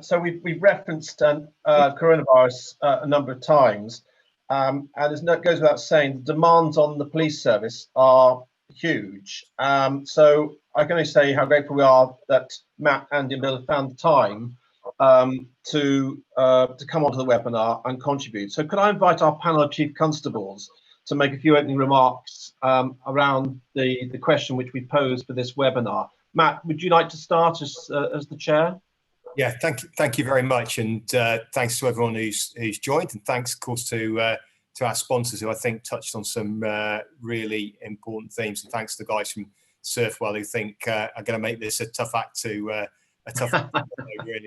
So we've referenced coronavirus a number of times, and it goes without saying, the demands on the police service are huge. So I can only say how grateful we are that Matt, Andy, and Bill have found the time to come onto the webinar and contribute. So could I invite our panel of Chief Constables to make a few opening remarks around the question which we posed for this webinar? Matt, would you like to start as the chair? Yeah, thank you very much, and thanks to everyone who's joined, and thanks, of course, to our sponsors who I think touched on some really important themes, and thanks to the guys from Surfwell who think are going to make this a tough act really,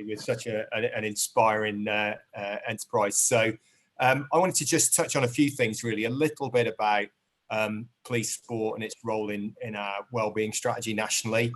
with such an inspiring enterprise. So I wanted to just touch on a few things, really, a little bit about police sport and its role in our wellbeing strategy nationally.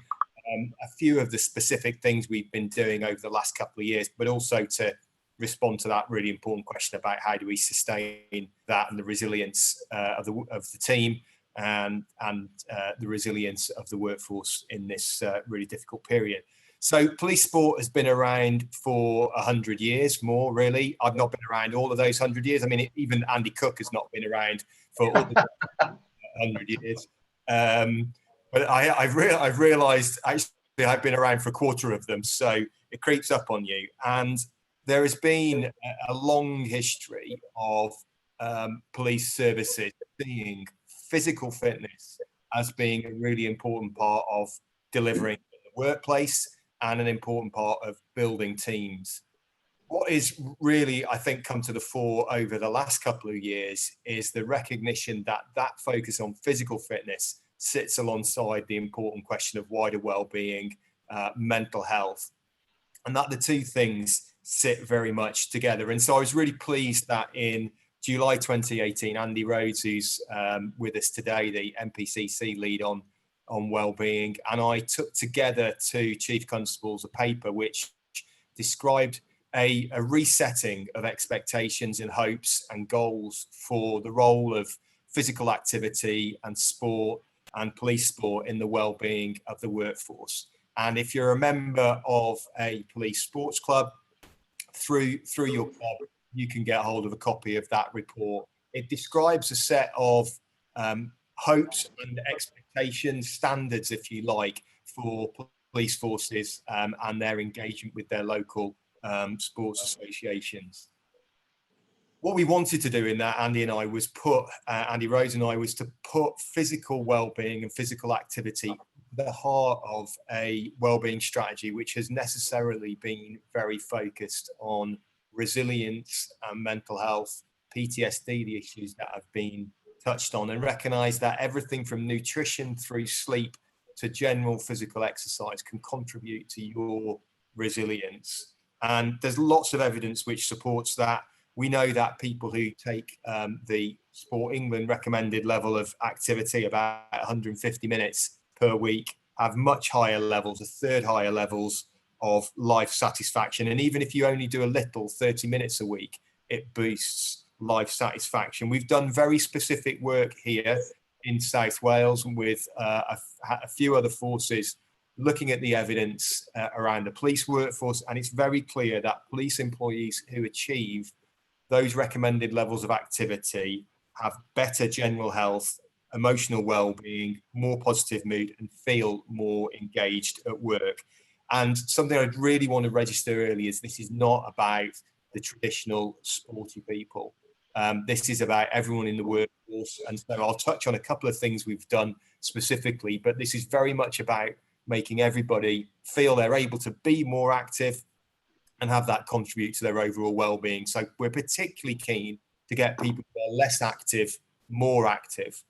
A few of the specific things we've been doing over the last couple of years, but also to respond to that really important question about how do we sustain that and the resilience of the team and the resilience of the workforce in this really difficult period. So police sport has been around for 100 years more, really. I've not been around all of those 100 years. I mean, even Andy Cooke has not been around for all the 100 years. But I've realised actually I've been around for a quarter of them, so it creeps up on you. And there has been a long history of police services seeing physical fitness as being a really important part of delivering in the workplace and an important part of building teams. What is really, I think, come to the fore over the last couple of years is the recognition that that focus on physical fitness sits alongside the important question of wider well-being, mental health, and that the two things sit very much together. And so I was really pleased that in July 2018, Andy Rhodes, who's with us today, the MPCC lead on well-being, and I took together to Chief Constables a paper which described a resetting of expectations and hopes and goals for the role of physical activity and sport and police sport in the well-being of the workforce. And if you're a member of a police sports club, through your club, you can get hold of a copy of that report. It describes a set of hopes and expectations, standards, if you like, for police forces and their engagement with their local sports associations. What we wanted to do in that, Andy Rhodes and I, was to put physical well-being and physical activity at the heart of a well-being strategy, which has necessarily been very focused on resilience and mental health, PTSD, the issues that have been touched on, and recognise that everything from nutrition through sleep to general physical exercise can contribute to your resilience. And there's lots of evidence which supports that. We know that people who take the Sport England recommended level of activity, about 150 minutes per week, have much higher levels, a third higher levels of life satisfaction. And even if you only do a little, 30 minutes a week, it boosts life satisfaction. We've done very specific work here in South Wales with a few other forces looking at the evidence around the police workforce, and it's very clear that police employees who achieve those recommended levels of activity have better general health, emotional well-being, more positive mood, and feel more engaged at work. And something I'd really want to register early is this is not about the traditional sporty people. This is about everyone in the workforce. And so I'll touch on a couple of things we've done specifically, but this is very much about making everybody feel they're able to be more active and have that contribute to their overall well-being. So we're particularly keen to get people who are less active, more active.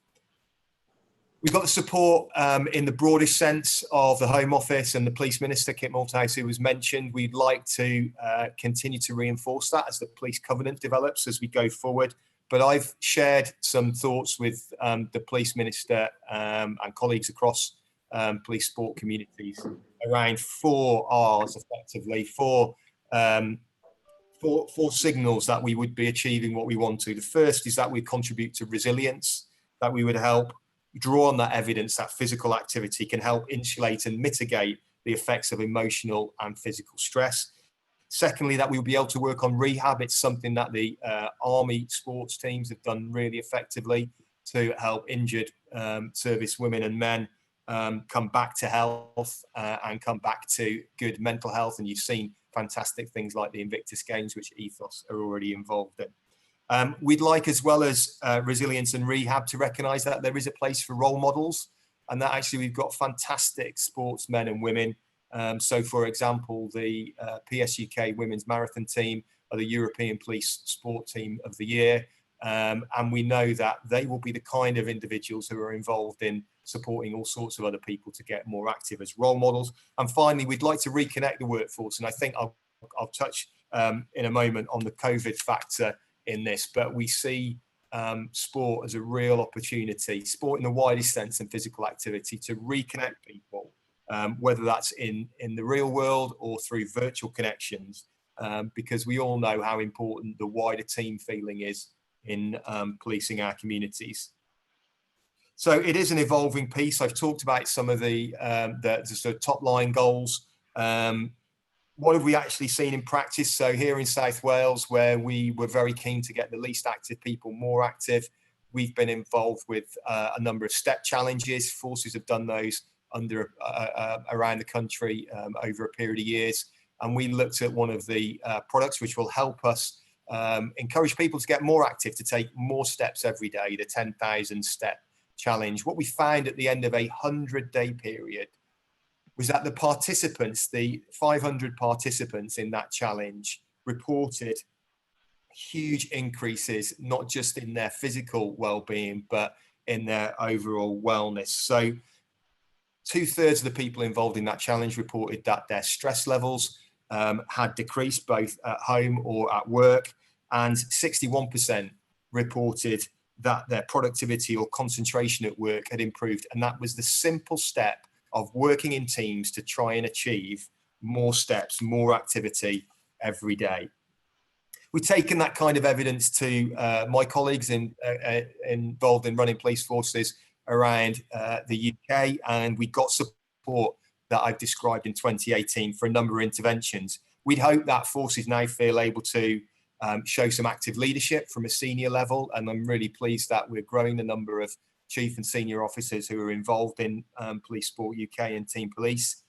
We've got the support in the broadest sense of the Home Office and the Police Minister, Kit Malthouse, who was mentioned. We'd like to continue to reinforce that as the Police Covenant develops as we go forward. But I've shared some thoughts with the Police Minister and colleagues across police sport communities around 4 R's, effectively, four signals that we would be achieving what we want to. The first is that we contribute to resilience, that we would help draw on that evidence that physical activity can help insulate and mitigate the effects of emotional and physical stress. Secondly, that we'll be able to work on rehab. It's something that the Army sports teams have done really effectively to help injured service women and men come back to health and come back to good mental health. And you've seen fantastic things like the Invictus Games, which Ethos are already involved in. We'd like, as well as resilience and rehab, to recognise that there is a place for role models, and that actually we've got fantastic sportsmen and women. So, for example, the PSUK women's marathon team are the European Police Sport Team of the Year. And we know that they will be the kind of individuals who are involved in supporting all sorts of other people to get more active as role models. And finally, we'd like to reconnect the workforce. And I think I'll touch in a moment on the COVID factor in this, but we see sport as a real opportunity, sport in the widest sense and physical activity, to reconnect people, whether that's in the real world or through virtual connections, because we all know how important the wider team feeling is in policing our communities. So it is an evolving piece. I've talked about some of the sort of top line goals. What have we actually seen in practice? So here in South Wales, where we were very keen to get the least active people more active, we've been involved with a number of step challenges. Forces have done those around the country over a period of years. And we looked at one of the products which will help us encourage people to get more active, to take more steps every day, the 10,000 step challenge. What we found at the end of a 100-day period was that the participants, the 500 participants in that challenge, reported huge increases, not just in their physical well-being, but in their overall wellness. So 2/3 of the people involved in that challenge reported that their stress levels had decreased, both at home or at work, and 61% reported that their productivity or concentration at work had improved. And that was the simple step of working in teams to try and achieve more steps, more activity every day. We've taken that kind of evidence to my colleagues involved in running police forces around the UK, and we got support that I've described in 2018 for a number of interventions. We'd hope that forces now feel able to show some active leadership from a senior level, and I'm really pleased that we're growing the number of chief and senior officers who are involved in Police Sport UK and TeamPolice.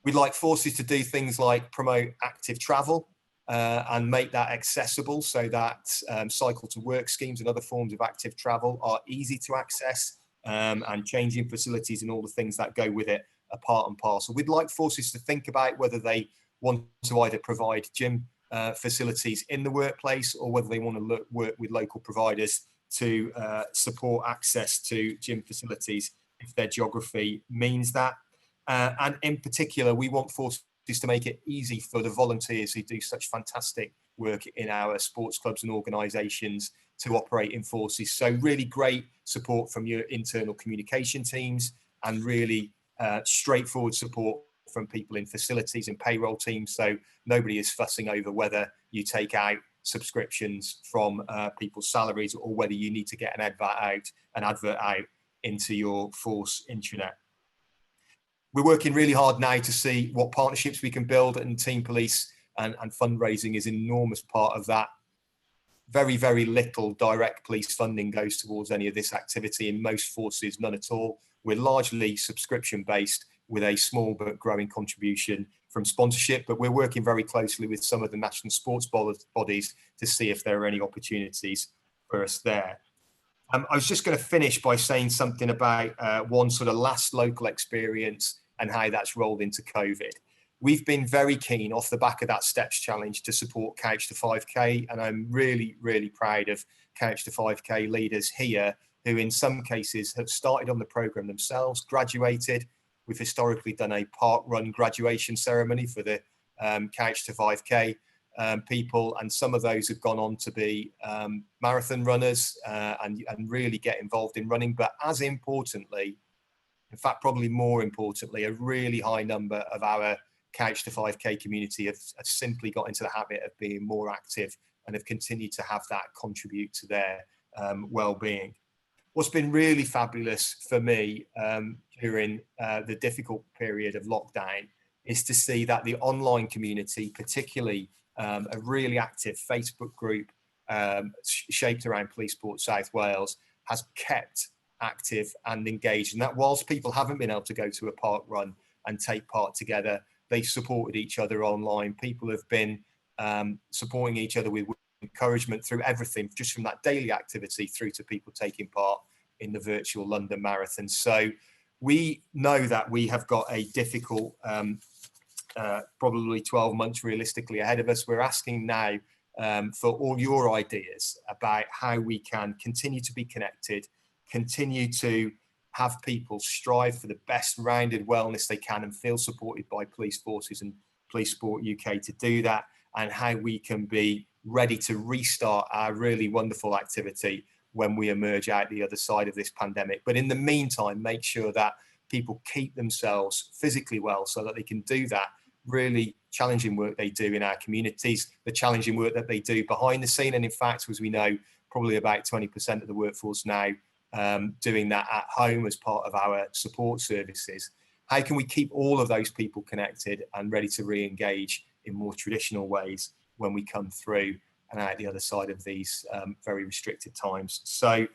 We'd like forces to do things like promote active travel and make that accessible, so that cycle to work schemes and other forms of active travel are easy to access, and changing facilities and all the things that go with it are part and parcel. We'd like forces to think about whether they want to either provide gym facilities in the workplace, or whether they want to work with local providers to support access to gym facilities if their geography means that. And in particular, we want forces to make it easy for the volunteers who do such fantastic work in our sports clubs and organisations to operate in forces. So really great support from your internal communication teams, and really straightforward support from people in facilities and payroll teams, so nobody is fussing over whether you take out subscriptions from people's salaries, or whether you need to get an advert out into your force intranet. We're working really hard now to see what partnerships we can build, and TeamPolice and fundraising is an enormous part of that. Very, very little direct police funding goes towards any of this activity. In most forces, none at all. We're largely subscription based, with a small but growing contribution from sponsorship, but we're working very closely with some of the national sports bodies to see if there are any opportunities for us there. I was just going to finish by saying something about one sort of last local experience and how that's rolled into COVID. We've been very keen off the back of that Steps Challenge to support Couch to 5K, and I'm really, really proud of Couch to 5K leaders here, who in some cases have started on the programme themselves, graduated. We've historically done a park run graduation ceremony for the Couch to 5K people, and some of those have gone on to be marathon runners and really get involved in running. But as importantly, in fact, probably more importantly, a really high number of our Couch to 5K community have simply got into the habit of being more active and have continued to have that contribute to their well-being. What's been really fabulous for me during the difficult period of lockdown is to see that the online community, particularly a really active Facebook group shaped around Police Sport South Wales, has kept active and engaged, and that whilst people haven't been able to go to a park run and take part together, they've supported each other online. People have been supporting each other with encouragement through everything, just from that daily activity through to people taking part in the virtual London Marathon. So we know that we have got a difficult, probably 12 months realistically ahead of us. We're asking now for all your ideas about how we can continue to be connected, continue to have people strive for the best rounded wellness they can and feel supported by police forces and Police Sport UK to do that, and how we can be ready to restart our really wonderful activity when we emerge out the other side of this pandemic. But in the meantime, make sure that people keep themselves physically well so that they can do that really challenging work they do in our communities, the challenging work that they do behind the scene. And in fact, as we know, probably about 20% of the workforce now doing that at home as part of our support services. How can we keep all of those people connected and ready to re-engage in more traditional ways when we come through and out the other side of these very restricted times? So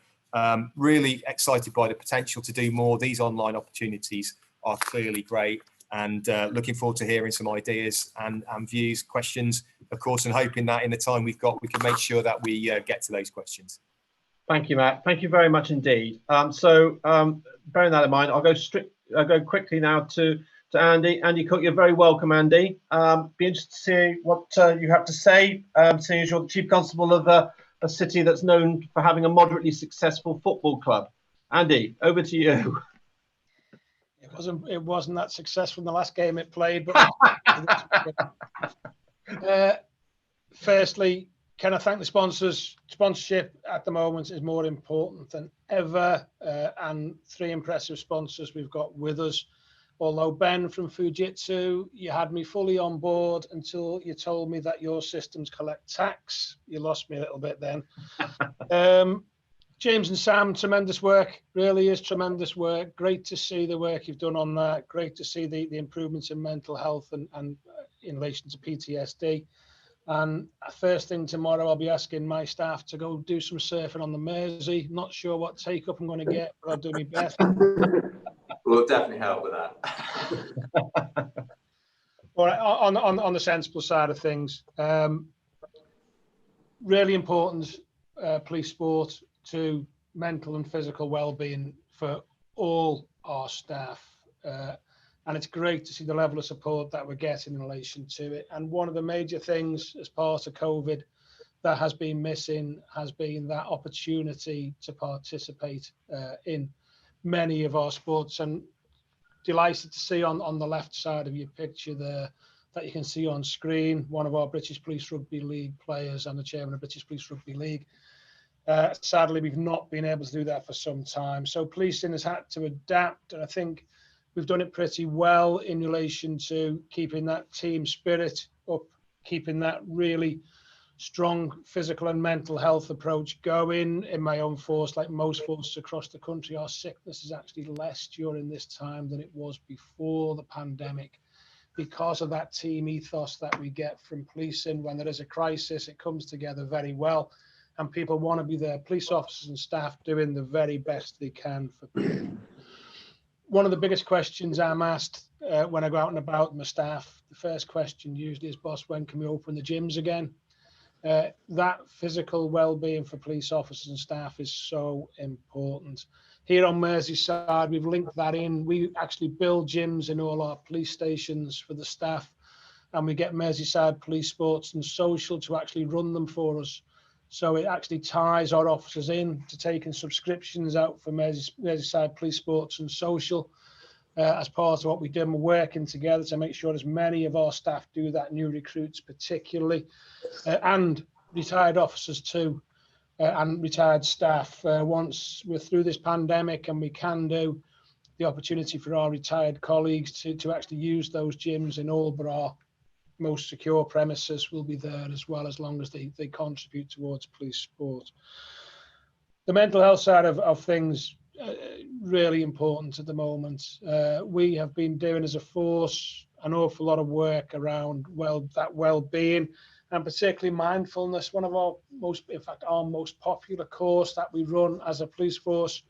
really excited by the potential to do more. These online opportunities are clearly great, and looking forward to hearing some ideas and views, questions, of course, and hoping that in the time we've got, we can make sure that we get to those questions. Thank you, Matt. Thank you very much indeed. Bearing that in mind, I'll go quickly now to Andy. Andy Cooke, you're very welcome, Andy. Be interested to see what you have to say, seeing as you're the Chief Constable of a city that's known for having a moderately successful football club. Andy, over to you. It wasn't that successful in the last game it played, but firstly, can I thank the sponsors? Sponsorship at the moment is more important than ever, and 3 impressive sponsors we've got with us. Although Ben from Fujitsu, you had me fully on board until you told me that your systems collect tax. You lost me a little bit then. James and Sam, tremendous work, really is tremendous work. Great to see the work you've done on that. Great to see the improvements in mental health and in relation to PTSD. And first thing tomorrow, I'll be asking my staff to go do some surfing on the Mersey. Not sure what take up I'm going to get, but I'll do my best. We'll definitely help with that. All right, on the sensible side of things, really important police sport to mental and physical well-being for all our staff. And it's great to see the level of support that we're getting in relation to it. And one of the major things as part of COVID that has been missing has been that opportunity to participate in many of our sports. And delighted to see on the left side of your picture there that you can see on screen one of our British Police Rugby League players and the chairman of British Police Rugby League. Sadly, we've not been able to do that for some time. So policing has had to adapt, and I think we've done it pretty well in relation to keeping that team spirit up, keeping that really strong physical and mental health approach going. In my own force, like most forces across the country, our sickness is actually less during this time than it was before the pandemic, because of that team ethos that we get from policing. When there is a crisis, it comes together very well, and people want to be there, police officers and staff doing the very best they can for people. One of the biggest questions I'm asked when I go out and about with my staff, the first question usually is, boss, when can we open the gyms again? That physical well-being for police officers and staff is so important. Here on Merseyside, we've linked that in. We actually build gyms in all our police stations for the staff, and we get Merseyside Police Sports and Social to actually run them for us. So it actually ties our officers in to taking subscriptions out for Merseyside Police Sports and Social as part of what we do. And we're working together to make sure as many of our staff do that, new recruits particularly, and retired officers too, and retired staff. Once we're through this pandemic and we can do, the opportunity for our retired colleagues to actually use those gyms in all but our most secure premises will be there as well, as long as they contribute towards police sport. The mental health side of things, really important at the moment. We have been doing as a force an awful lot of work around that well-being, and particularly mindfulness. One of our most popular course that we run as a police force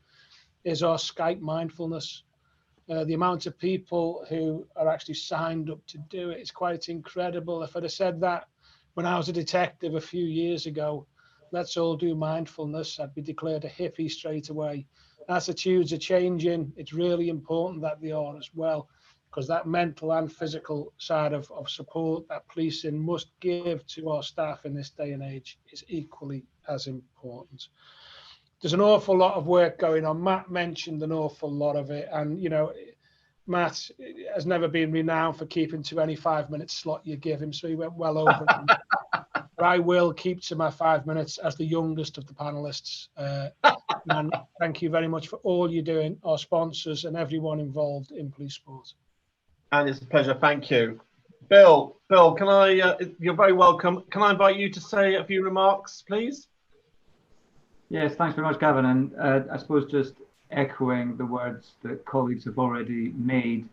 is our Skype mindfulness. The amount of people who are actually signed up to do it is quite incredible. If I'd have said that when I was a detective a few years ago, let's all do mindfulness, I'd be declared a hippie straight away. Attitudes are changing. It's really important that they are as well, because that mental and physical side of support that policing must give to our staff in this day and age is equally as important. There's an awful lot of work going on. Matt mentioned an awful lot of it, and Matt has never been renowned for keeping to any 5-minute slot you give him, so he went well over it. But I will keep to my 5 minutes as the youngest of the panelists. And thank you very much for all you're doing, our sponsors and everyone involved in police sport. And it's a pleasure. Thank you. Bill, can I, you're very welcome. Can I invite you to say a few remarks, please? Yes, thanks very much, Gavin. And I suppose just echoing the words that colleagues have already made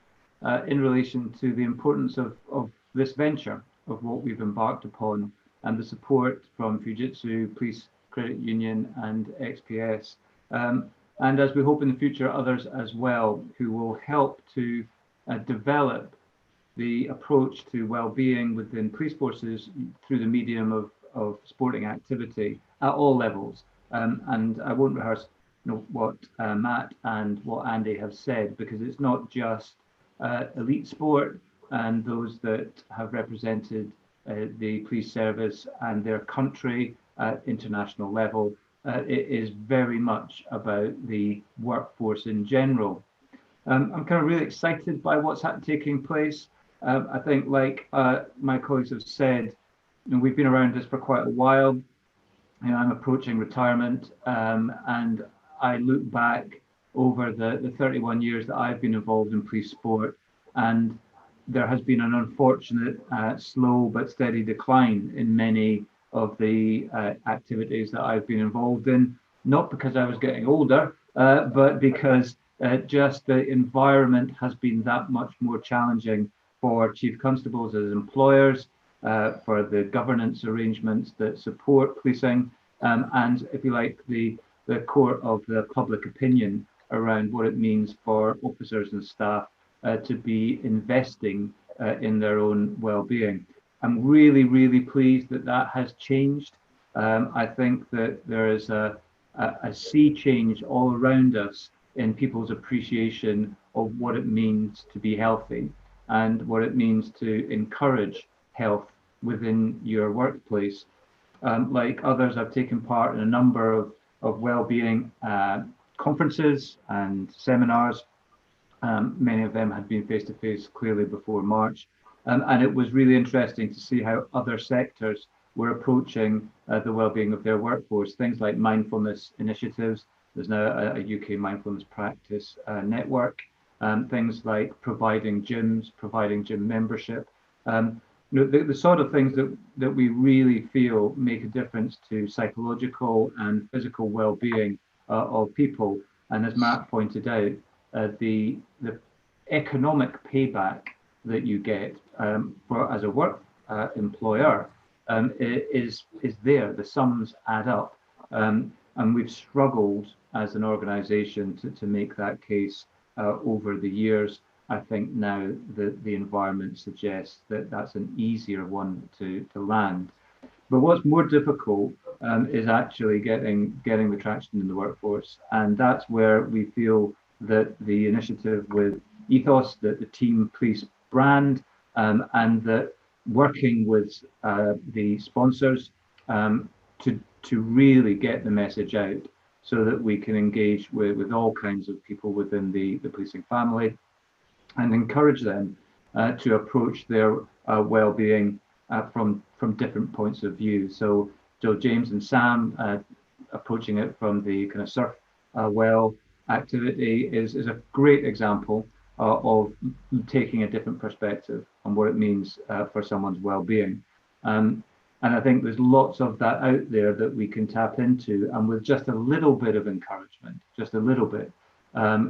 in relation to the importance of this venture, of what we've embarked upon, and the support from Fujitsu, Police Credit Union and XPS. And as we hope in the future, others as well, who will help to develop the approach to well-being within police forces through the medium of sporting activity at all levels. And I won't rehearse what Matt and what Andy have said, because it's not just elite sport and those that have represented the police service and their country at international level. It is very much about the workforce in general. I'm kind of really excited by what's taking place. I think, like my colleagues have said, we've been around this for quite a while. I'm approaching retirement, and I look back over the 31 years that I've been involved in police sport, and there has been an unfortunate slow but steady decline in many of the activities that I've been involved in, not because I was getting older, but because just the environment has been that much more challenging for chief constables as employers, for the governance arrangements that support policing, and if you like, the core of the public opinion around what it means for officers and staff to be investing in their own well-being. I'm really, really pleased that that has changed. I think that there is a sea change all around us in people's appreciation of what it means to be healthy and what it means to encourage health within your workplace. Like others, I've taken part in a number of well-being conferences and seminars. Many of them had been face-to-face clearly before March. And it was really interesting to see how other sectors were approaching the well-being of their workforce. Things like mindfulness initiatives. There's now a UK mindfulness practice network. Things like providing gyms, providing gym membership. The sort of things that we really feel make a difference to psychological and physical well-being of people. And as Matt pointed out, the economic payback that you get as a work employer is there. The sums add up, and we've struggled as an organisation to make that case over the years. I think now the environment suggests that that's an easier one to land. But what's more difficult is actually getting the traction in the workforce, and that's where we feel that the initiative with Ethos, that the TeamPolice brand, and that working with the sponsors to really get the message out so that we can engage with all kinds of people within the policing family and encourage them to approach their well-being from different points of view. So James and Sam approaching it from the kind of surf well activity is a great example of taking a different perspective on what it means for someone's well-being. And I think there's lots of that out there that we can tap into, and with just a little bit of encouragement, just a little bit,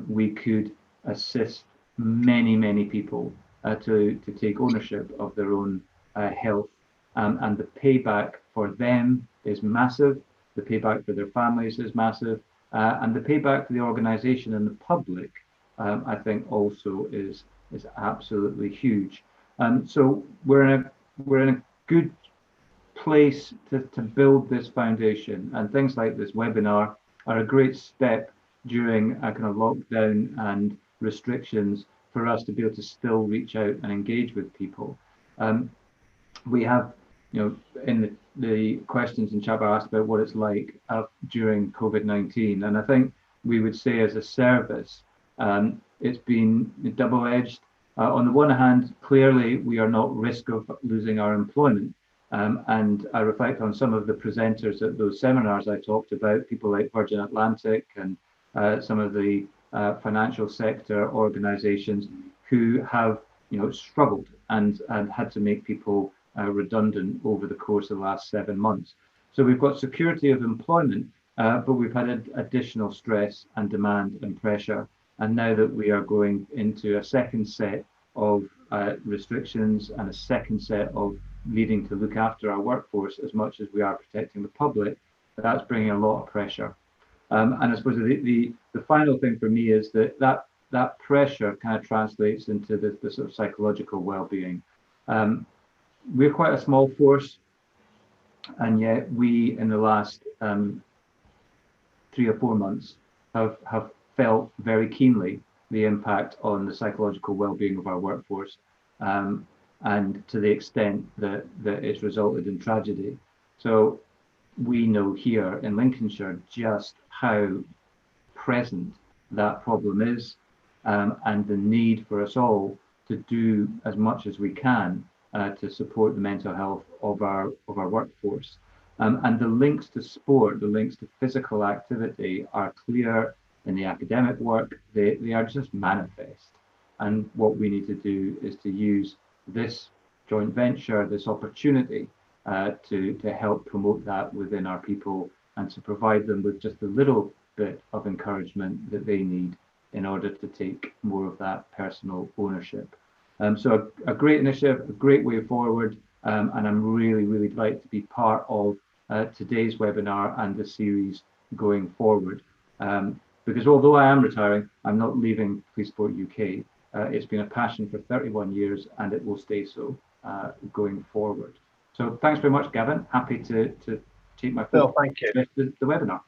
we could assist many people to take ownership of their own health, and the payback for them is massive. The payback for their families is massive, and the payback for the organisation and the public, I think, also is absolutely huge. So we're in a good place to build this foundation, and things like this webinar are a great step during a kind of lockdown and restrictions for us to be able to still reach out and engage with people. We have, in the questions in chat asked about what it's like during COVID-19, and I think we would say as a service, it's been double-edged. On the one hand, clearly we are not at risk of losing our employment. And I reflect on some of the presenters at those seminars I talked about, people like Virgin Atlantic and some of the financial sector organizations who have struggled and had to make people redundant over the course of the last 7 months. So we've got security of employment, but we've had additional stress and demand and pressure. And now that we are going into a second set of restrictions and a second set of needing to look after our workforce as much as we are protecting the public, that's bringing a lot of pressure. And I suppose the final thing for me is that pressure kind of translates into the sort of psychological well-being. We're quite a small force, and yet we, in the last 3 or 4 months, have felt very keenly the impact on the psychological well-being of our workforce, and to the extent that it's resulted in tragedy. So we know here in Lincolnshire just how present that problem is, and the need for us all to do as much as we can to support the mental health of our workforce. And the links to sport, the links to physical activity are clear in the academic work. They are just manifest. And what we need to do is to use this joint venture, this opportunity to help promote that within our people and to provide them with just a little bit of encouragement that they need in order to take more of that personal ownership. So a great initiative, a great way forward, and I'm really, really delighted to be part of today's webinar and the series going forward. Because although I am retiring, I'm not leaving Police Sport UK. It's been a passion for 31 years and it will stay so going forward. So thanks very much, Gavin. Happy to take my Phil, thank you. the webinar.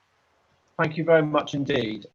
Thank you very much indeed.